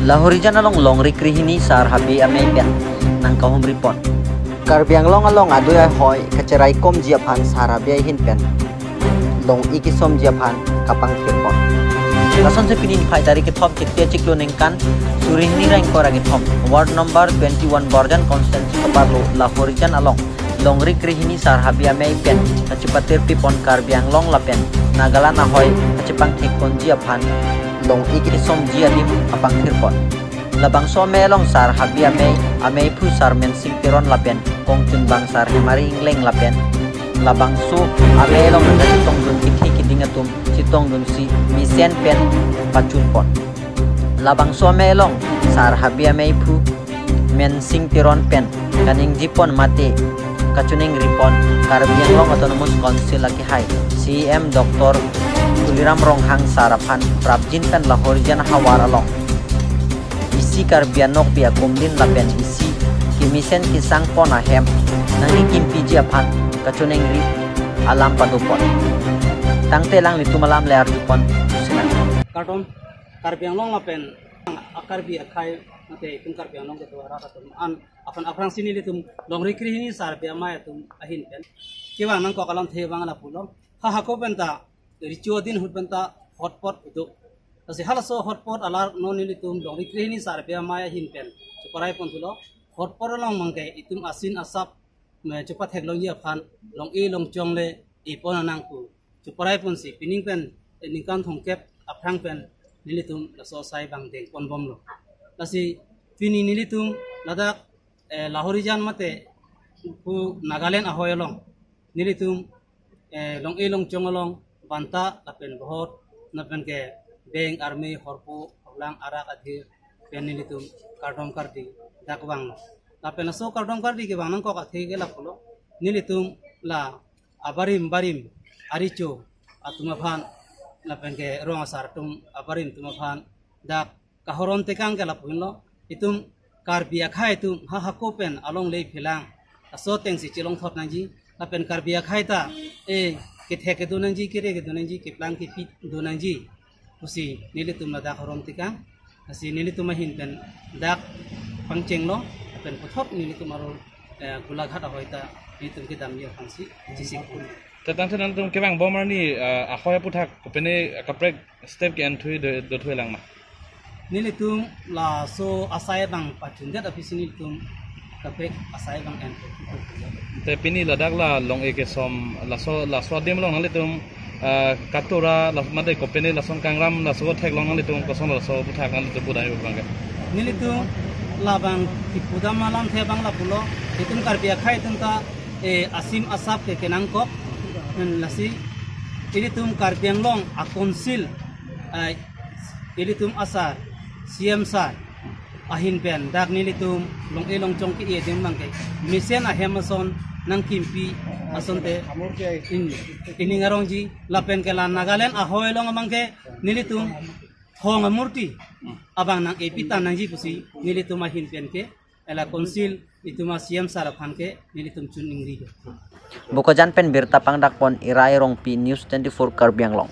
Lahorijan along long rikrihini sar habi amay pen nang kahum ripon. Karbiang long along adoy hoy kacerai kom jiapan sar habi hin pen. Long ikisom jiapan kapang kirpon. Lason se pinin phai dari ke thop chikte chiklo nengkan surin ni rank kora ke thop ward number 21 Borjan constituency kaparlo Lahorijan along long rikrihini sar habi amay pen kacipatir pipon karbiang long lapen nagalan ahoy kacipang thikon jiapan long ikisom jialim apang kirpon. Labang so melong sar habi amay pu sar men singtiron lapen kong chun bang sar hemari ingleng lapen labang so amelong na chitong dun kikhi kidingatum chitong dun si misen pen pachun pon. Labang so melong sar habi amay pu men singtiron pen kaning jipon mate kacuning ripon Karbiang Long Autonomous Council laki hai CM Dr. Tuliram Ronghang Sarapan Prabjin pen Lahorijan hawar along isi Karbiang nok pia kumlin lapen isi kimisen kisang pon ahem nangi kimpi jiapan kacuning rip alam padupon tangte lang litu malam lear dupon sinan karton Karbiang Long lapen akar bi akai nate tum Karbiang Long ketua rata tum an apan aprang sini litum long rikri ini sar bi amai tum ahin pen kiwang nang ko kalam the bang la pulom ha ko penta richo din hut penta hotpot itu asi halaso hotpot alar non litum long rikri ini sar bi amai ahin pen chuparai pon tulo hotpot long mangke itum asin asap me chupat hek long ya phan long e long chong le ipon anang ku chuparai pon si pining pen ningkan thongkep aprang pen nilitum la so sai bang deng pon bom lo asi pini nilitum ladak Lahorijan mate pu Nagaland ahoy long nilitum long e long chong long banta lapen bahot napen ke beng army horpo lang arak adhir pen nilitum kardom kardi dakwang lapen so kardom kardi ke bang ko ka thege la polo nilitum la barim aricho atuma bhan lapen ke rong asar tum abarim tuma bhan dak kahoron tekang ke la pulo itum Karbiak khai tum ha kopen along lei philang aso teng si chilong thot nangji lapen Karbiak khai ta ke the ke dunangji ke re ke dunangji ke plang ke pit dunangji usi nilitum na dak horon tekang asi nilitum hin pen dak pangcheng lo pen puthot nilitum aro gula ghat hoita nilitum ke dam ye pangsi jisik Tatang tanang tum kebang bomar ni ahoy puthak kopene kaprek step ke anthui do thui lang ma nilitum la so asai bang pachundet apis nilitum kapek asai bang en te pini ladak la long eke som la so dem long nalitum katura la made kopene la son kangram la so thek long nalitum ko son la so puthak nalitum budai bang nilitum la bang tipudam malam the bang la pulo itum Karbiak khai tunta asim asap ke kenang ko lasi nilitum Karbiang Long a konsil nilitum asar CM sar ahin pen dak nilitum long elong chong ki edem mangke misen a hemason nang kimpi asonte ini ngarongji lapen ke la Nagaland a hoelong mangke nilitum hong murti abang nang epita nangji pusi nilitum ahin pen ke ela konsil ituma CM sar phan ke nilitum chun ingri Bukojan pen birta pangdak pon irai rong pi news 24 Karbiang Long